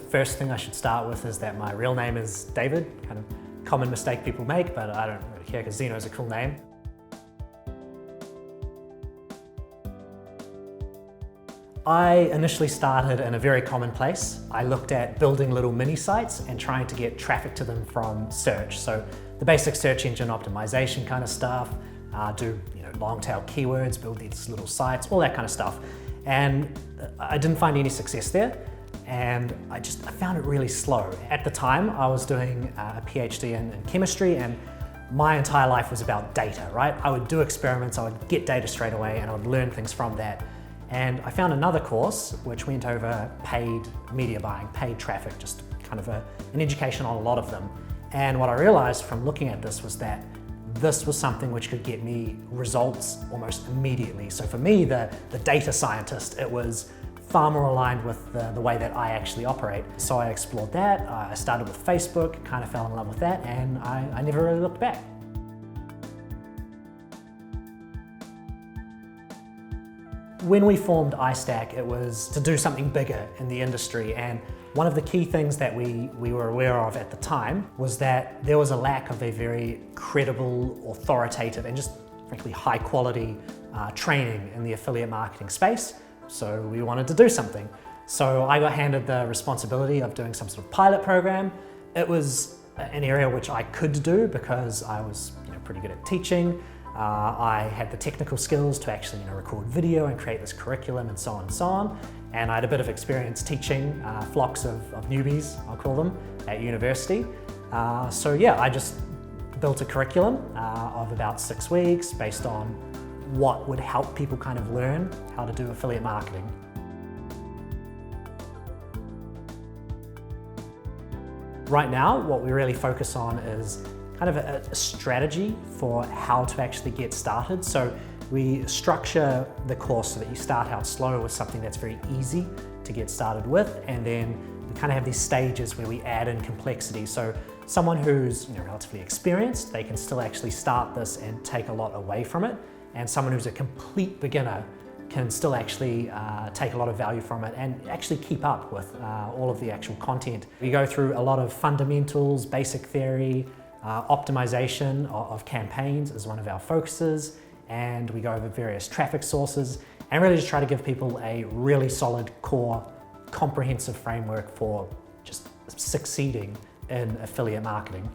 first thing I should start with is that my real name is David, kind of common mistake people make, but I don't really care because Zeno is a cool name. I initially started in a very common place. I looked at building little mini sites and trying to get traffic to them from search. So the basic search engine optimization kind of stuff, do long tail keywords, build these little sites, all that kind of stuff. And I didn't find any success there. And I found it really slow. At the time, I was doing a PhD in chemistry, and my entire life was about data, right? I would do experiments, I would get data straight away, and I would learn things from that. And I found another course which went over paid media buying, paid traffic, just kind of an education on a lot of them. And what I realized from looking at this was that this was something which could get me results almost immediately. So for me, the data scientist, it was far more aligned with the way that I actually operate. So I explored that. I started with Facebook, kind of fell in love with that, and I never really looked back. When we formed iStack, it was to do something bigger in the industry, and one of the key things that we were aware of at the time was that there was a lack of a very credible, authoritative, and just frankly high quality training in the affiliate marketing space. So we wanted to do something. So I got handed the responsibility of doing some sort of pilot program. It was an area which I could do because I was pretty good at teaching. I had the technical skills to actually record video and create this curriculum and so on and so on. And I had a bit of experience teaching flocks of newbies, I'll call them, at university. So yeah, I just built a curriculum of about 6 weeks based on what would help people kind of learn how to do affiliate marketing. Right now, what we really focus on is kind of a strategy for how to actually get started. So we structure the course so that you start out slow with something that's very easy to get started with, and then we kind of have these stages where we add in complexity. So someone who's relatively experienced, they can still actually start this and take a lot away from it, and someone who's a complete beginner can still actually take a lot of value from it and actually keep up with all of the actual content. We go through a lot of fundamentals, basic theory, optimization of campaigns is one of our focuses, and we go over various traffic sources and really just try to give people a really solid core comprehensive framework for just succeeding in affiliate marketing.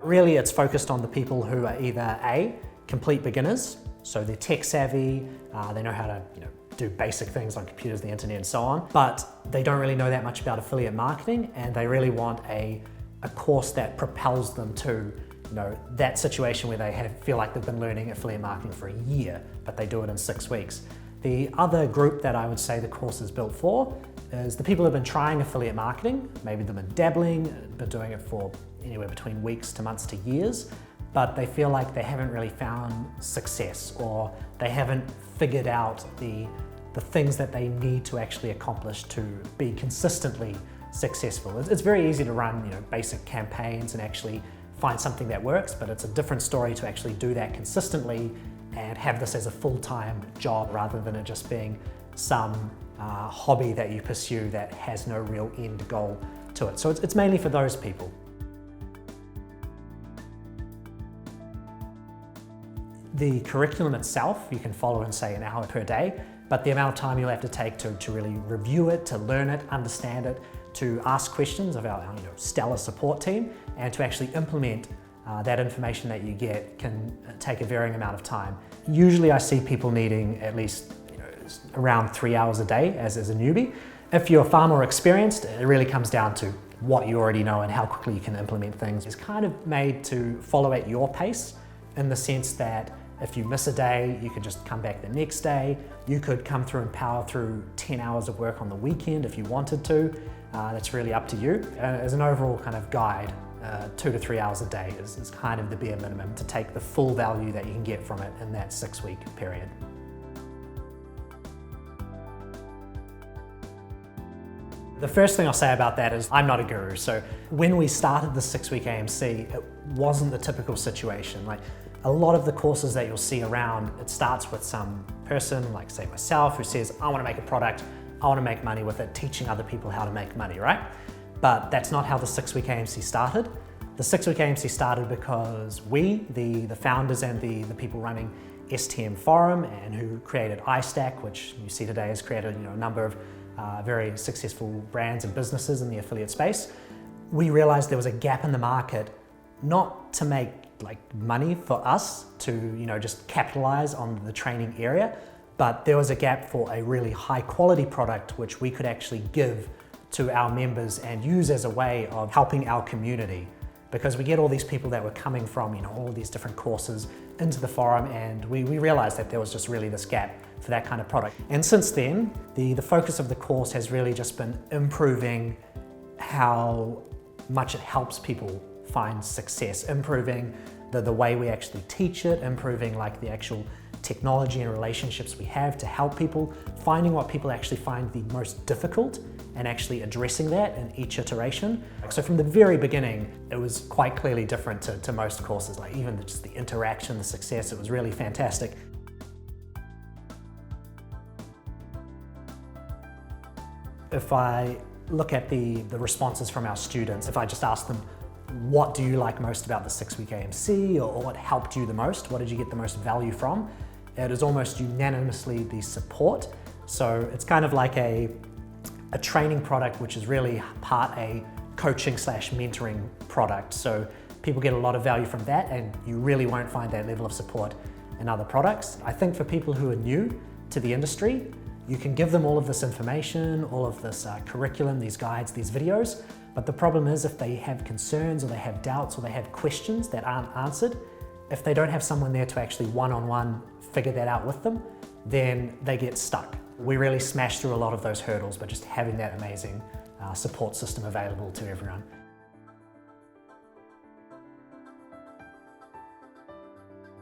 Really, it's focused on the people who are either A, complete beginners, so they're tech savvy, they know how to do basic things on computers, the internet and so on, but they don't really know that much about affiliate marketing, and they really want a course that propels them to that situation where they feel like they've been learning affiliate marketing for a year, but they do it in 6 weeks. The other group that I would say the course is built for is the people who have been trying affiliate marketing, maybe they've been dabbling, been doing it for anywhere between weeks to months to years, but they feel like they haven't really found success, or they haven't figured out the things that they need to actually accomplish to be consistently successful. It's very easy to run basic campaigns and actually find something that works, but it's a different story to actually do that consistently and have this as a full-time job rather than it just being some hobby that you pursue that has no real end goal to it. So it's mainly for those people. The curriculum itself, you can follow in say an hour per day, but the amount of time you'll have to take to really review it, to learn it, understand it, to ask questions of our stellar support team, and to actually implement that information that you get can take a varying amount of time. Usually I see people needing at least around 3 hours a day as a newbie. If you're far more experienced, it really comes down to what you already know and how quickly you can implement things. It's kind of made to follow at your pace, in the sense that if you miss a day, you could just come back the next day. You could come through and power through 10 hours of work on the weekend if you wanted to. That's really up to you. As an overall kind of guide, 2 to 3 hours a day is kind of the bare minimum to take the full value that you can get from it in that 6-week period. The first thing I'll say about that is I'm not a guru. So when we started the 6-week AMC, it wasn't the typical situation. Like A lot of the courses that you'll see around, it starts with some person, like say myself, who says, I want to make a product, I want to make money with it, teaching other people how to make money, right? But that's not how the 6-week AMC started. The 6-week AMC started because we, the founders and the people running STM Forum and who created iStack, which you see today has created a number of very successful brands and businesses in the affiliate space, we realized there was a gap in the market, not to make like money for us to just capitalize on the training area, but there was a gap for a really high quality product which we could actually give to our members and use as a way of helping our community. Because we get all these people that were coming from all these different courses into the forum, and we realized that there was just really this gap for that kind of product. And since then, the focus of the course has really just been improving how much it helps people find success, improving the way we actually teach it, improving like the actual technology and relationships we have to help people, finding what people actually find the most difficult and actually addressing that in each iteration. So from the very beginning, it was quite clearly different to most courses, like even just the interaction, the success, it was really fantastic. If I look at the responses from our students, if I just ask them, what do you like most about the 6-week AMC, or what helped you the most? What did you get the most value from? It is almost unanimously the support. So it's kind of like a training product, which is really part a coaching/mentoring product. So people get a lot of value from that, and you really won't find that level of support in other products. I think for people who are new to the industry, you can give them all of this information, all of this curriculum, these guides, these videos, but the problem is if they have concerns or they have doubts or they have questions that aren't answered, if they don't have someone there to actually one-on-one figure that out with them, then they get stuck. We really smash through a lot of those hurdles by just having that amazing support system available to everyone.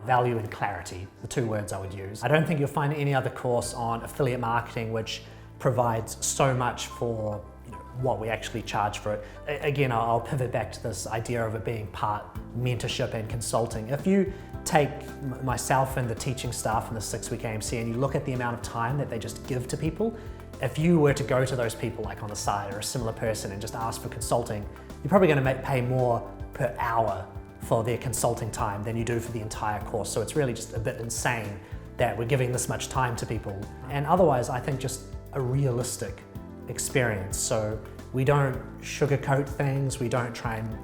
Value and clarity, the two words I would use. I don't think you'll find any other course on affiliate marketing which provides so much for what we actually charge for it. Again, I'll pivot back to this idea of it being part mentorship and consulting. If you take myself and the teaching staff in the 6-week AMC and you look at the amount of time that they just give to people, if you were to go to those people like on the side or a similar person and just ask for consulting, you're probably going to pay more per hour for their consulting time than you do for the entire course. So it's really just a bit insane that we're giving this much time to people. And otherwise, I think just a realistic experience. So we don't sugarcoat things, we don't try and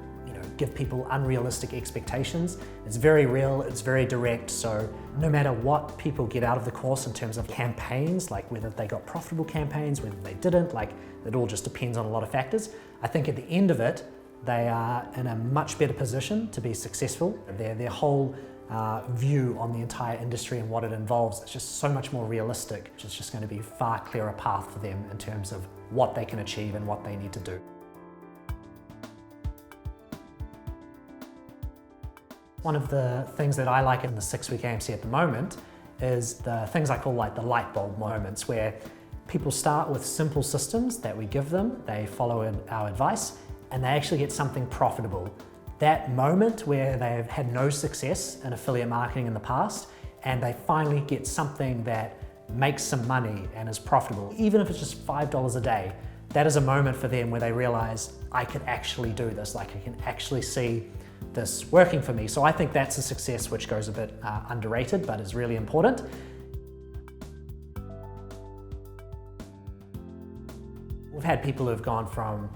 give people unrealistic expectations. It's very real, it's very direct, so no matter what people get out of the course in terms of campaigns, like whether they got profitable campaigns, whether they didn't, like it all just depends on a lot of factors. I think at the end of it, they are in a much better position to be successful. Their whole view on the entire industry and what it involves is just so much more realistic. It's just going to be a far clearer path for them in terms of what they can achieve and what they need to do. One of the things that I like in the 6-week AMC at the moment is the things I call like the light bulb moments, where people start with simple systems that we give them, they follow our advice, and they actually get something profitable. That moment where they've had no success in affiliate marketing in the past, and they finally get something that makes some money and is profitable, even if it's just $5 a day, that is a moment for them where they realize, I can actually do this, like I can actually see this working for me. So I think that's a success which goes a bit underrated, but is really important. We've had people who've gone from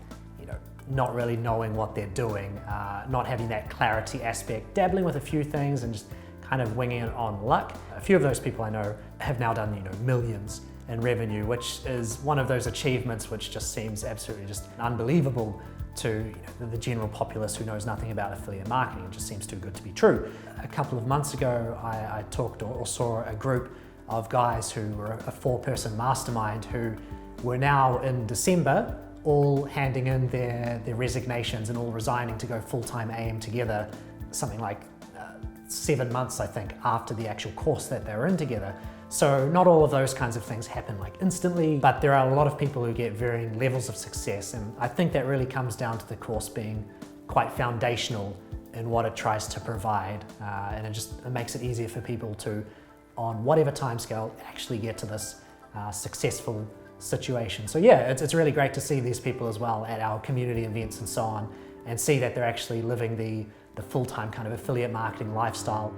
not really knowing what they're doing, not having that clarity aspect, dabbling with a few things and just kind of winging it on luck. A few of those people I know have now done millions in revenue, which is one of those achievements which just seems absolutely just unbelievable to the general populace who knows nothing about affiliate marketing. It just seems too good to be true. A couple of months ago, I talked or saw a group of guys who were a 4-person mastermind who were now in December all handing in their resignations and all resigning to go full-time AM together, something like 7 months, I think, after the actual course that they were in together. So not all of those kinds of things happen like instantly, but there are a lot of people who get varying levels of success, and I think that really comes down to the course being quite foundational in what it tries to provide, and it makes it easier for people to, on whatever timescale, actually get to this successful situation. So yeah, it's really great to see these people as well at our community events and so on, and see that they're actually living the full-time kind of affiliate marketing lifestyle.